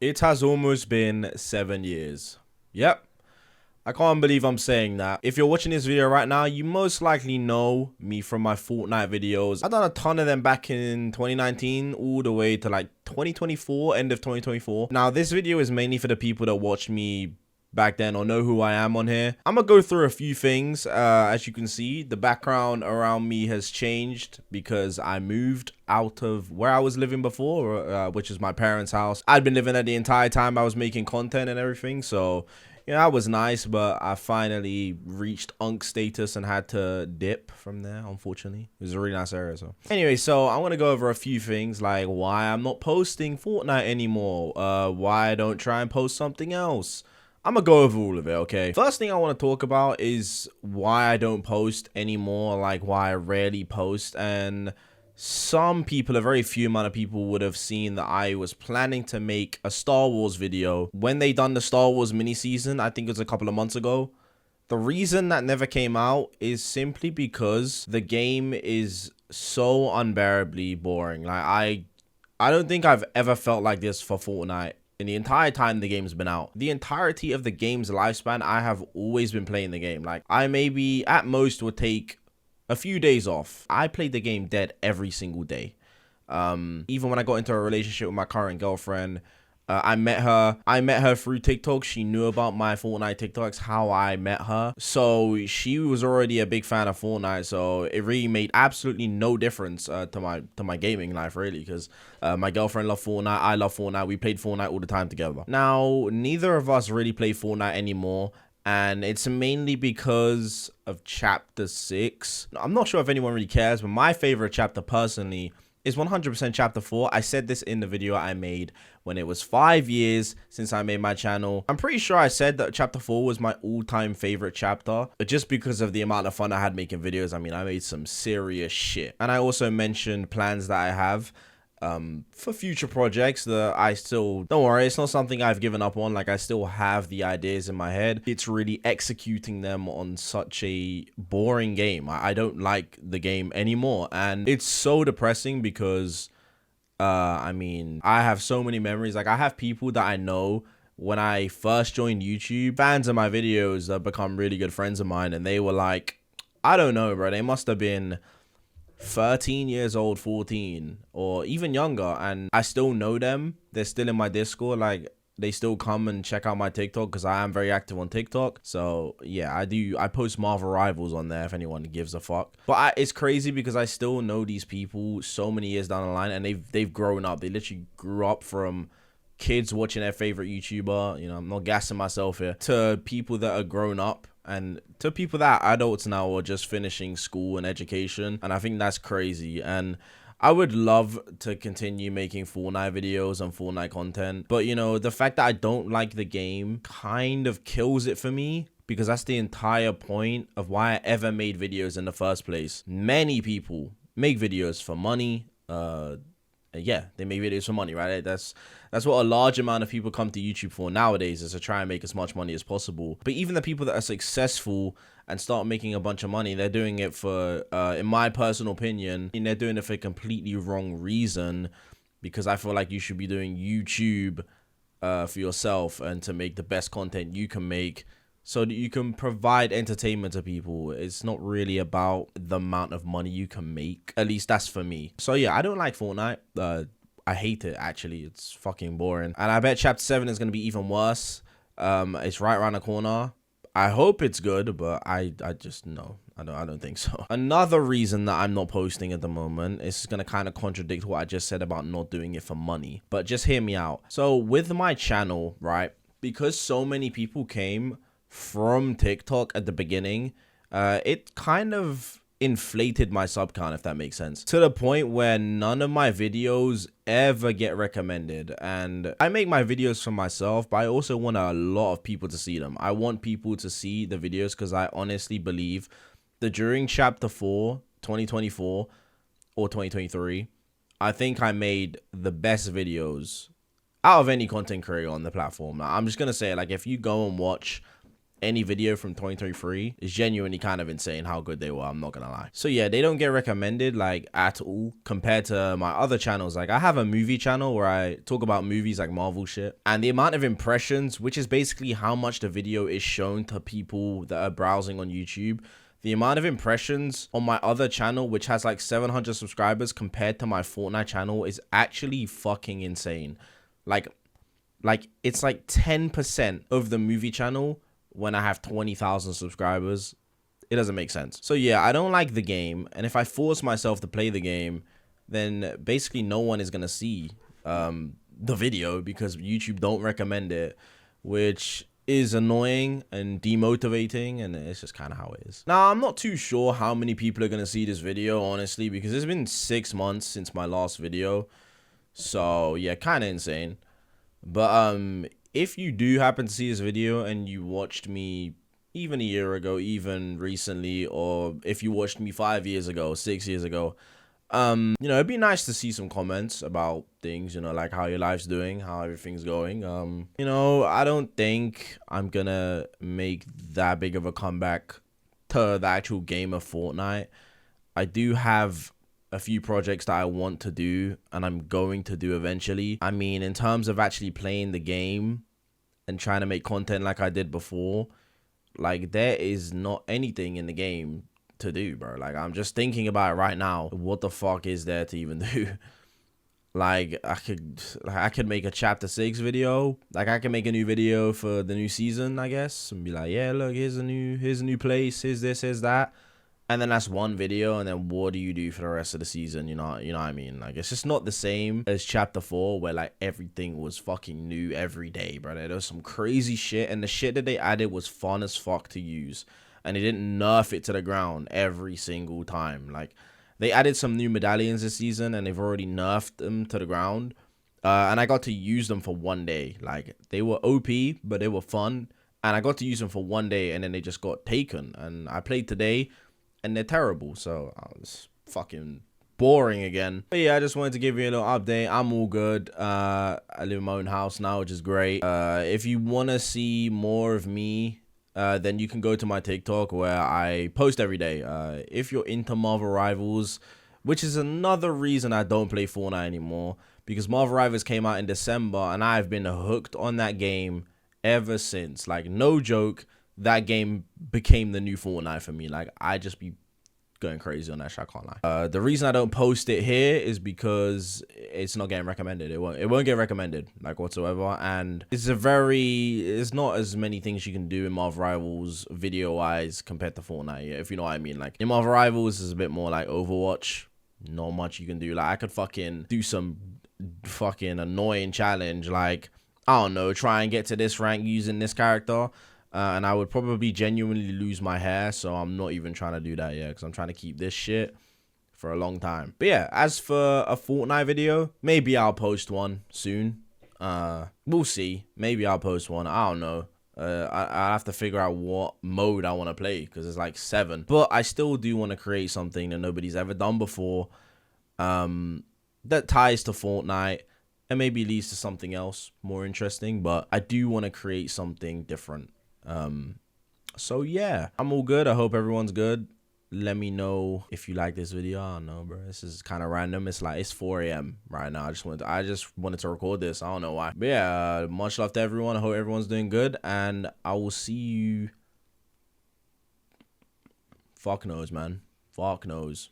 It has almost been 7 years. Yep. I can't believe I'm saying that. If you're watching this video right now, you most likely know me from my Fortnite videos. I've done a ton of them back in 2019 all the way to like 2024, end of 2024. Now, this video is mainly for the people that watched me back then or know who I am on here. I'm gonna go through a few things. As you can see, the background around me has changed because I moved out of where I was living before, which is my parents' house. I'd been living there the entire time I was making content and everything, so yeah, that was nice, but I finally reached Unk status and had to dip from there, unfortunately. It was a really nice area, so. Anyway, so I want to go over a few things, like why I'm not posting Fortnite anymore, why I don't try and post something else. I'm gonna go over all of it, okay? First thing I want to talk about is why I don't post anymore, like why I rarely post, and some people, a very few amount of people, would have seen that I was planning to make a Star Wars video when they done the Star Wars mini season. I think it was a couple of months ago. The reason that never came out is simply because the game is so unbearably boring. Like I don't think I've ever felt like this for Fortnite in the entire time the game's been out. The entirety of the game's lifespan, I have always been playing the game. Like, I maybe at most would take a few days off. I played the game dead every single day. Even when I got into a relationship with my current girlfriend, I met her through TikTok. She knew about my Fortnite TikToks, how I met her. So she was already a big fan of Fortnite. So it really made absolutely no difference to my gaming life, really, because my girlfriend loved Fortnite. I love Fortnite. We played Fortnite all the time together. Now, neither of us really play Fortnite anymore, and it's mainly because of Chapter 6. I'm not sure if anyone really cares, but my favorite chapter personally is 100% Chapter 4. I said this in the video I made when it was 5 years since I made my channel. I'm pretty sure I said that Chapter 4 was my all-time favorite chapter, but just because of the amount of fun I had making videos. I mean, I made some serious shit. And I also mentioned plans that I have for future projects that I still, don't worry, it's not something I've given up on. Like, I still have the ideas in my head. It's really executing them on such a boring game. I don't like the game anymore, and it's so depressing because I mean, I have so many memories. Like, I have people that I know when I first joined YouTube, fans of my videos that become really good friends of mine, and they were like, I don't know, bro, they must have been 13 years old, 14, or even younger, and I still know them. They're still in my Discord. Like, they still come and check out my TikTok because I am very active on TikTok. So yeah, I post Marvel Rivals on there if anyone gives a fuck. But it's crazy because I still know these people so many years down the line, and they've grown up. They literally grew up from kids watching their favorite YouTuber, you know, I'm not gassing myself here, to people that are grown up, and to people that are adults now or just finishing school and education. And I think that's crazy. And I would love to continue making Fortnite videos and Fortnite content, but you know, the fact that I don't like the game kind of kills it for me, because that's the entire point of why I ever made videos in the first place. Many people make videos for money. Yeah, they make videos for money, right? That's what a large amount of people come to YouTube for nowadays, is to try and make as much money as possible. But even the people that are successful and start making a bunch of money, they're doing it for, in my personal opinion, and they're doing it for a completely wrong reason, because I feel like you should be doing YouTube for yourself and to make the best content you can make, so that you can provide entertainment to people. It's not really about the amount of money you can make. At least that's for me. So yeah, I don't like Fortnite. I hate it, actually. It's fucking boring. And I bet Chapter 7 is going to be even worse. It's right around the corner. I hope it's good, but I just, no. I don't think so. Another reason that I'm not posting at the moment is going to kind of contradict what I just said about not doing it for money. But just hear me out. So with my channel, right, because so many people came from TikTok at the beginning, it kind of inflated my sub count, if that makes sense, to the point where none of my videos ever get recommended. And I make my videos for myself, but I also want a lot of people to see them. I want people to see the videos because I honestly believe that during Chapter 4, 2024 or 2023, I think I made the best videos out of any content creator on the platform. I'm just gonna say, like, if you go and watch any video from 2023 is genuinely kind of insane how good they were. I'm not gonna lie. So yeah, they don't get recommended like at all compared to my other channels. Like I have a movie channel where I talk about movies like Marvel shit, and the amount of impressions, which is basically how much the video is shown to people that are browsing on YouTube, the amount of impressions on my other channel, which has like 700 subscribers, compared to my Fortnite channel is actually fucking insane. Like it's like 10% of the movie channel when I have 20,000 subscribers. It doesn't make sense. So yeah, I don't like the game, and if I force myself to play the game, then basically no one is gonna see the video because YouTube don't recommend it, which is annoying and demotivating, and it's just kind of how it is. Now, I'm not too sure how many people are gonna see this video, honestly, because it's been 6 months since my last video. So yeah, kind of insane. But if you do happen to see this video and you watched me even a year ago, even recently, or if you watched me 5 years ago, 6 years ago, you know, it'd be nice to see some comments about things, you know, like how your life's doing, how everything's going. You know, I don't think I'm gonna make that big of a comeback to the actual game of Fortnite. I do have a few projects that I want to do and I'm going to do eventually. I mean, in terms of actually playing the game and trying to make content like I did before, like there is not anything in the game to do, bro. Like I'm just thinking about it right now. What the fuck is there to even do? Like I could make a chapter 6 video. Like I can make a new video for the new season, I guess, and be like, yeah, look, here's a new place, here's this, here's that. And then that's one video, and then what do you do for the rest of the season? You know what I mean? Like, it's just not the same as chapter 4, where like everything was fucking new every day, bro. There was some crazy shit, and the shit that they added was fun as fuck to use, and they didn't nerf it to the ground every single time. Like, they added some new medallions this season, and they've already nerfed them to the ground. And I got to use them for one day. Like, they were OP, but they were fun, and I got to use them for one day, and then they just got taken. And I played today, and they're terrible, so I was fucking boring again. But yeah, I just wanted to give you a little update. I'm all good. I live in my own house now, which is great. If you want to see more of me, then you can go to my TikTok where I post every day. If you're into Marvel Rivals, which is another reason I don't play Fortnite anymore, because Marvel Rivals came out in December, and I've been hooked on that game ever since. Like, no joke. That game became the new Fortnite for me. Like, I just be going crazy on that shit, I can't lie. The reason I don't post it here is because it's not getting recommended. It won't get recommended, like, whatsoever. And it's not as many things you can do in Marvel Rivals video-wise compared to Fortnite, if you know what I mean. Like, in Marvel Rivals is a bit more like Overwatch. Not much you can do. Like, I could fucking do some fucking annoying challenge, like, I don't know, try and get to this rank using this character. And I would probably genuinely lose my hair, so I'm not even trying to do that yet, because I'm trying to keep this shit for a long time. But yeah, as for a Fortnite video, maybe I'll post one soon. We'll see. Maybe I'll post one. I don't know. I have to figure out what mode I want to play, because there's like 7. But I still do want to create something that nobody's ever done before, that ties to Fortnite and maybe leads to something else more interesting. But I do want to create something different. So yeah, I'm all good. I hope everyone's good. Let me know if you like this video. I don't know, bro. This is kind of random. It's 4 a.m. right now. I just wanted to record this. I don't know why. But yeah, much love to everyone. I hope everyone's doing good, and I will see you. Fuck knows, man. Fuck knows.